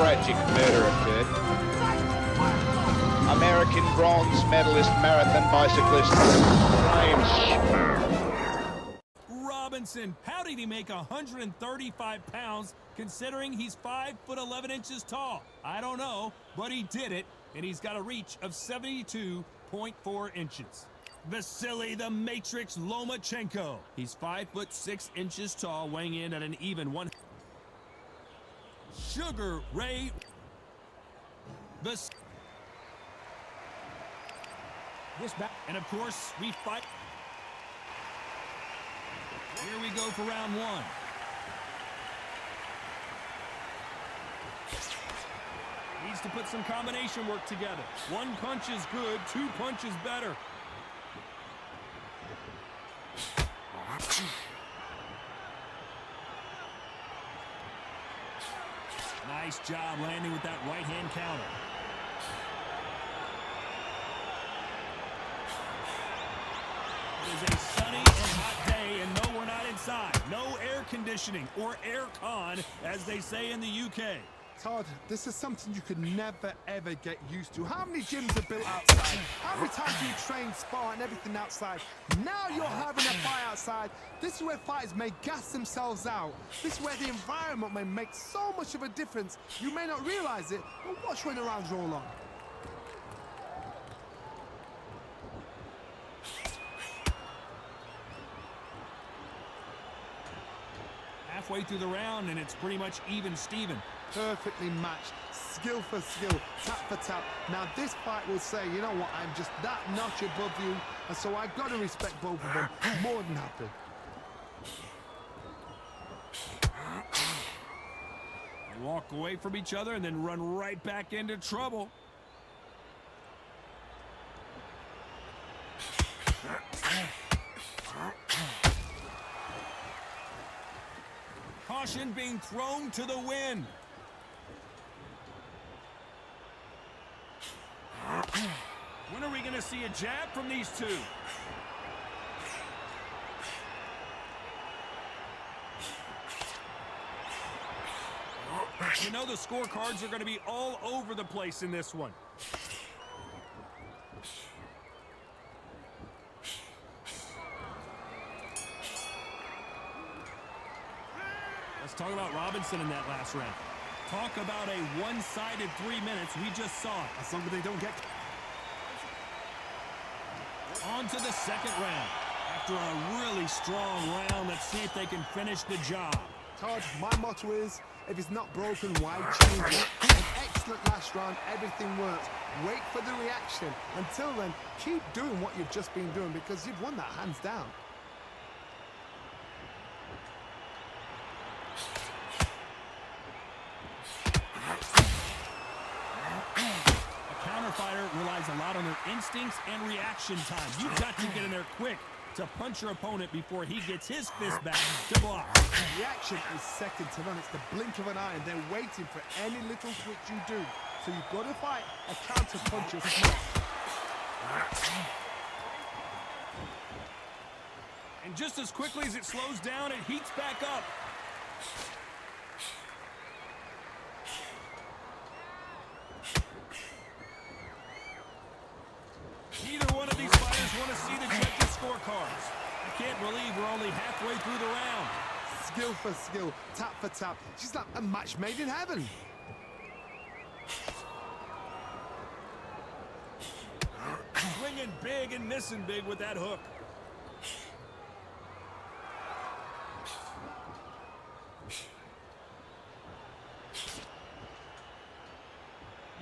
tragic murder occurred. American bronze medalist marathon bicyclist Robinson, how did he make 135 pounds considering he's 5'11" tall? I don't know, but he did it, and he's got a reach of 72.4 inches. Vasiliy the Matrix Lomachenko. He's 5'6" tall, weighing in at an even one. Sugar Ray. This back, and of course we fight. Here we go for round one. Needs to put some combination work together. One punch is good, two punches better. Nice job landing with that right hand counter. It is a sunny and hot day, and no, we're not inside. No air conditioning, or air con, as they say in the UK. Todd, this is something you could never, ever get used to. How many gyms are built outside? How many times do you train, spar, and everything outside? Now you're having a fight outside. This is where fighters may gas themselves out. This is where the environment may make so much of a difference. You may not realize it, but watch when the rounds roll on. Halfway through the round, and it's pretty much even Steven. Perfectly matched, skill for skill, tap for tap. Now this fight will say, you know what, I'm just that notch above you, and so I've got to respect both of them. More than happy. They walk away from each other and then run right back into trouble. Caution being thrown to the wind. When are we going to see a jab from these two? You know the scorecards are going to be all over the place in this one. Let's talk about Robinson in that last round. Talk about a one-sided 3 minutes. We just saw it. As long as they don't get... On to the second round. After a really strong round, let's see if they can finish the job. Todd, my motto is, if it's not broken, why change it? An excellent last round, everything works. Wait for the reaction. Until then, keep doing what you've just been doing because you've won that hands down. Fighter relies a lot on their instincts and reaction time. You've got to get in there quick to punch your opponent before he gets his fist back to block. Reaction is second to none. It's the blink of an eye, and they're waiting for any little switch you do. So you've got to fight a counter puncher smart. And just as quickly as it slows down, it heats back up. Neither one of these fighters want to see the judges' scorecards. I can't believe we're only halfway through the round. Skill for skill, tap for tap. She's like a match made in heaven. Swinging big and missing big with that hook.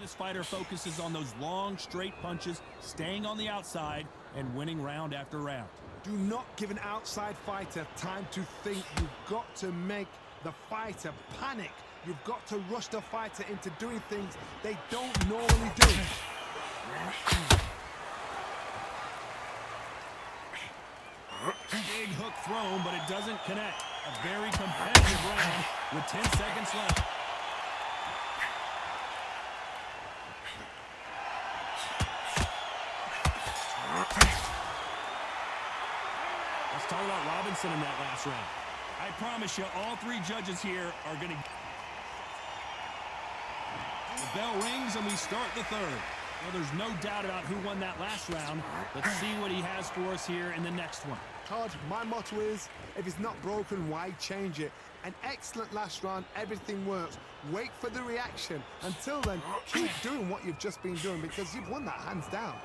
This fighter focuses on those long, straight punches, staying on the outside, and winning round after round. Do not give an outside fighter time to think. You've got to make the fighter panic. You've got to rush the fighter into doing things they don't normally do. Big hook thrown, but it doesn't connect. A very competitive round with 10 seconds left. Let's talk about Robinson in that last round. I promise you, all three judges here are going to... The bell rings and we start the third. Well, there's no doubt about who won that last round. Let's see what he has for us here in the next one. Todd, my motto is, if it's not broken, why change it? An excellent last round, everything works. Wait for the reaction. Until then, keep doing what you've just been doing because you've won that hands down.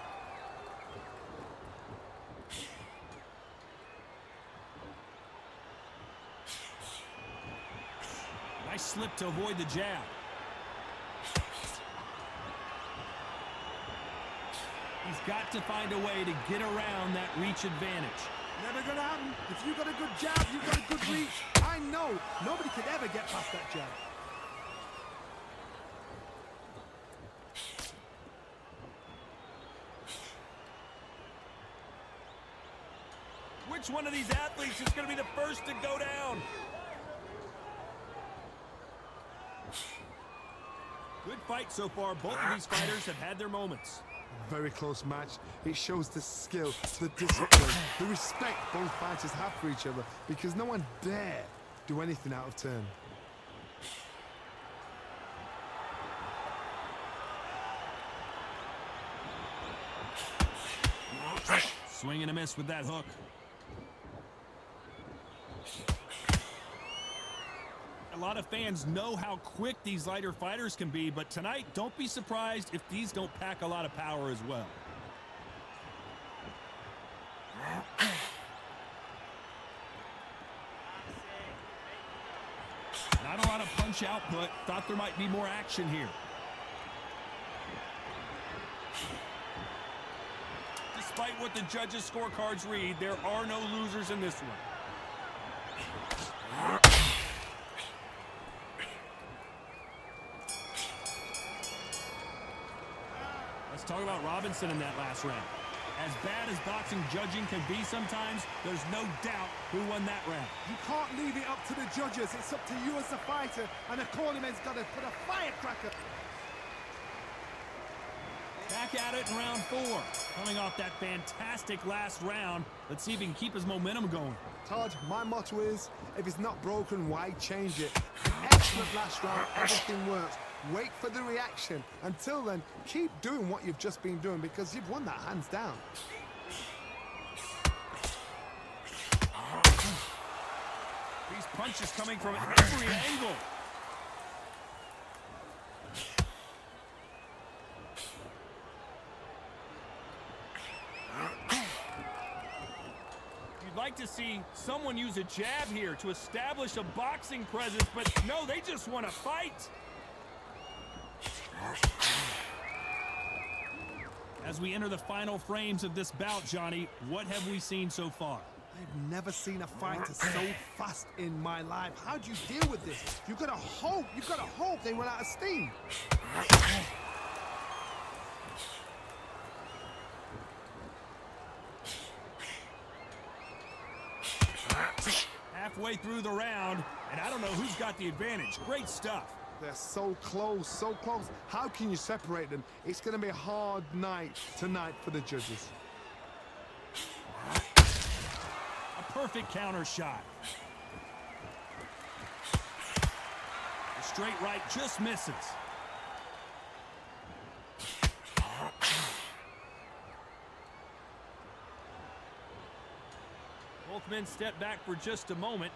Nice slip to avoid the jab. He's got to find a way to get around that reach advantage. Never gonna happen. If you got a good jab, you got a good reach. I know nobody could ever get past that jab. Which one of these athletes is going to be the first to go down? Good fight so far. Both of these fighters have had their moments. Very close match. It shows the skill, the discipline, the respect both fighters have for each other because no one dare do anything out of turn. Swing and a miss with that hook. A lot of fans know how quick these lighter fighters can be, but tonight, don't be surprised if these don't pack a lot of power as well. Not a lot of punch output. Thought there might be more action here. Despite what the judges' scorecards read, there are no losers in this one. Let's talk about Robinson in that last round. As bad as boxing judging can be sometimes, there's no doubt who won that round. You can't leave it up to the judges. It's up to you as a fighter, and the cornerman's got to put a firecracker. Back at it in round 4. Coming off that fantastic last round, let's see if he can keep his momentum going. Todd, my motto is, if it's not broken, why change it? An excellent last round, everything works. Wait for the reaction. Until then, keep doing what you've just been doing because you've won that hands down. These punches coming from every angle. You'd like to see someone use a jab here to establish a boxing presence, but no, they just want to fight. As we enter the final frames of this bout, Johnny, what have we seen so far? I've never seen a fighter so fast in my life. How do you deal with this? You've got to hope they run out of steam. Halfway through the round, and I don't know who's got the advantage. Great stuff. They're so close, so close. How can you separate them? It's going to be a hard night tonight for the judges. A perfect counter shot. The straight right just misses. Both men step back for just a moment.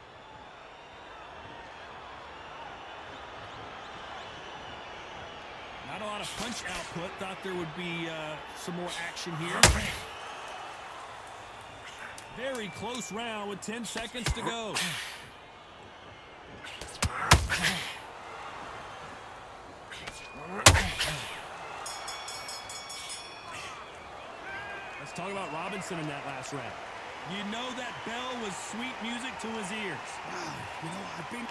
Not a lot of punch output. Thought there would be some more action here. Very close round with 10 seconds to go. Let's talk about Robinson in that last round. You know that bell was sweet music to his ears. Wow, you know, I've been...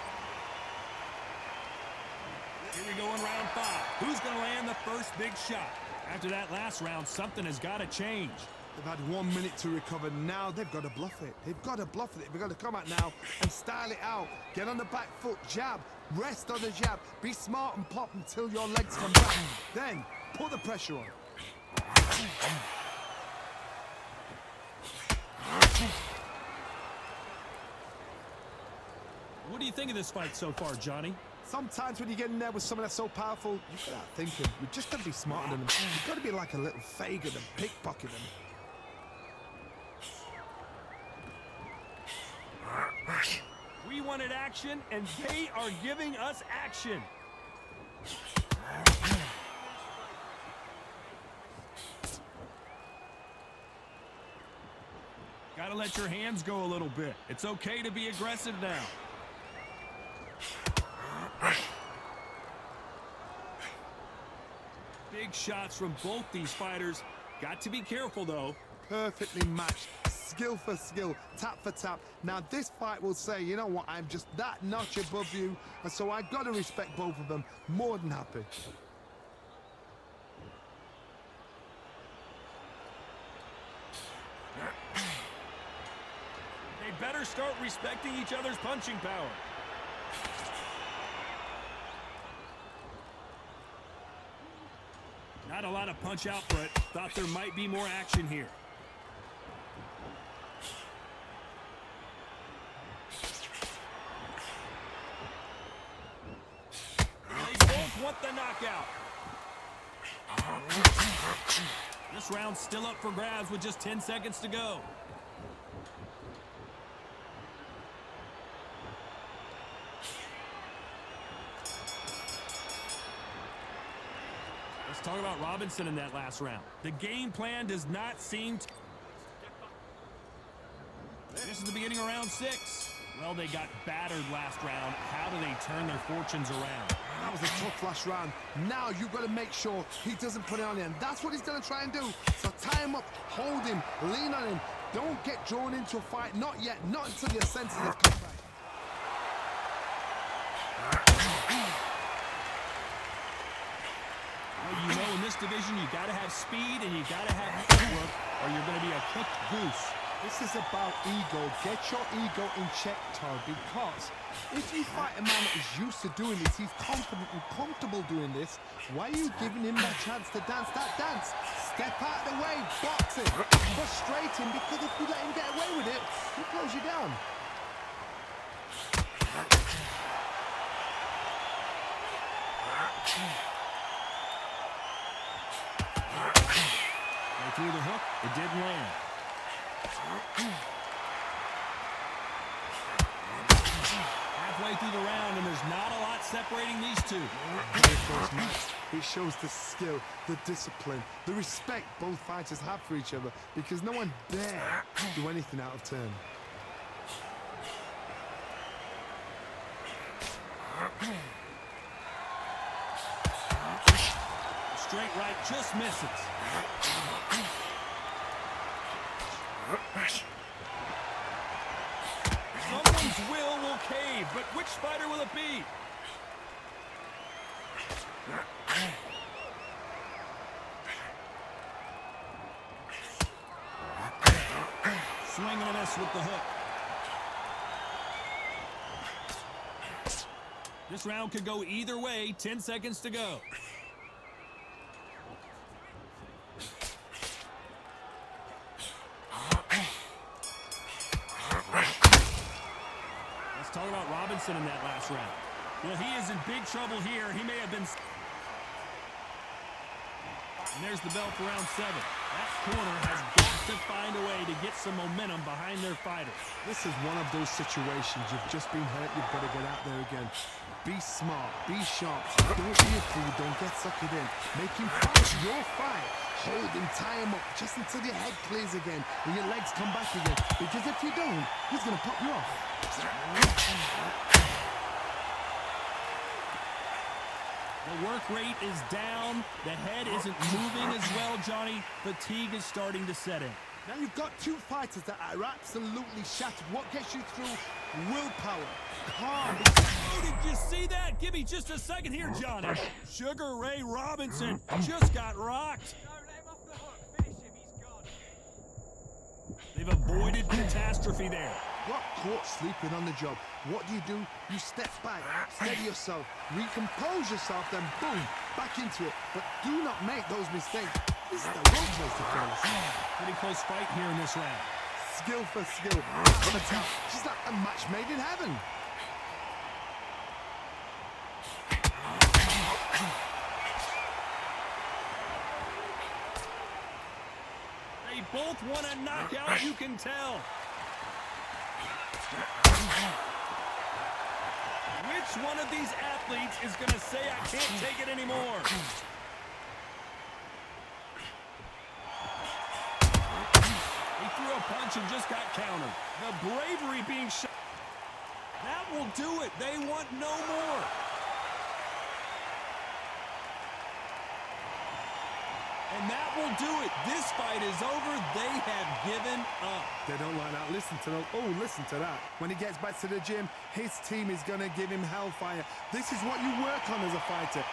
Here we go in round 5. Who's going to land the first big shot? After that last round, something has got to change. They've had 1 minute to recover. Now they've got to bluff it. They've got to bluff it. They've got to come out now and style it out. Get on the back foot, jab, rest on the jab. Be smart and pop until your legs come back. Then put the pressure on. What do you think of this fight so far, Johnny? Sometimes when you get in there with someone that's so powerful, you've got to think him. You've just got to be smarter than them. You've got to be like a little Fagin and pickpocket them. We wanted action, and they are giving us action. Gotta let your hands go a little bit. It's okay to be aggressive now. Big shots from both these fighters. Got to be careful, though. Perfectly matched. Skill for skill, tap for tap. Now this fight will say, you know what, I'm just that notch above you, and so I gotta respect both of them. More than happy. They better start respecting each other's punching power. Not a lot of punch output. Thought there might be more action here. They both want the knockout. This round's still up for grabs with just 10 seconds to go. Let's talk about Robinson in that last round. The game plan does not seem to... This is the beginning of round 6. Well, they got battered last round. How do they turn their fortunes around? That was a tough last round. Now you've got to make sure he doesn't put it on him. That's what he's going to try and do. So tie him up, hold him, lean on him. Don't get drawn into a fight. Not yet. Not until your senses have come back. Well, you know, in this division, you got to have speed and you got to have footwork, or you're going to be a cooked goose. This is about ego. Get your ego in check, Todd, because if you fight a man that is used to doing this, he's confident and comfortable doing this, why are you giving him that chance to dance that dance? Step out of the way, box him, frustrate him, because if you let him get away with it, he'll close you down. They threw the hook, it didn't land. Halfway through the round, and there's not a lot separating these two. Very close match. It shows the skill, the discipline, the respect both fighters have for each other, because no one dare do anything out of turn. Straight right just misses. Someone's will cave, but which fighter will it be? Swing and a miss with the hook. This round could go either way. 10 seconds to go. Let's talk about Robinson in that last round. Well, he is in big trouble here. He may have been... And there's the bell for round 7. That corner has got to find a way to get some momentum behind their fighter. This is one of those situations. You've just been hurt. You've got to get out there again. Be smart. Be sharp. Don't be a fool. Don't get sucked in. Make him fight your fight. Hold him, tie him up, just until your head clears again and your legs come back again. Because if you don't, he's going to pop you off. The work rate is down. The head isn't moving as well, Johnny. Fatigue is starting to set in. Now you've got two fighters that are absolutely shattered. What gets you through? Willpower. Calm. Oh, did you see that? Give me just a second here, Johnny. Sugar Ray Robinson just got rocked. They've avoided catastrophe there. Got caught sleeping on the job. What do? You step back, steady yourself, recompose yourself, then boom, back into it. But do not make those mistakes. This is the wrong place to fail. Pretty close fight here in this round. Skill for skill. Just like a match made in heaven. both want a knockout, you can tell. Which one of these athletes is going to say, I can't take it anymore? He threw a punch and just got countered. The bravery being shown. That will do it. They want no more. And that will do it. This fight is over. They have given up. They don't like that. Listen to that. Oh, listen to that. When he gets back to the gym, his team is going to give him hellfire. This is what you work on as a fighter.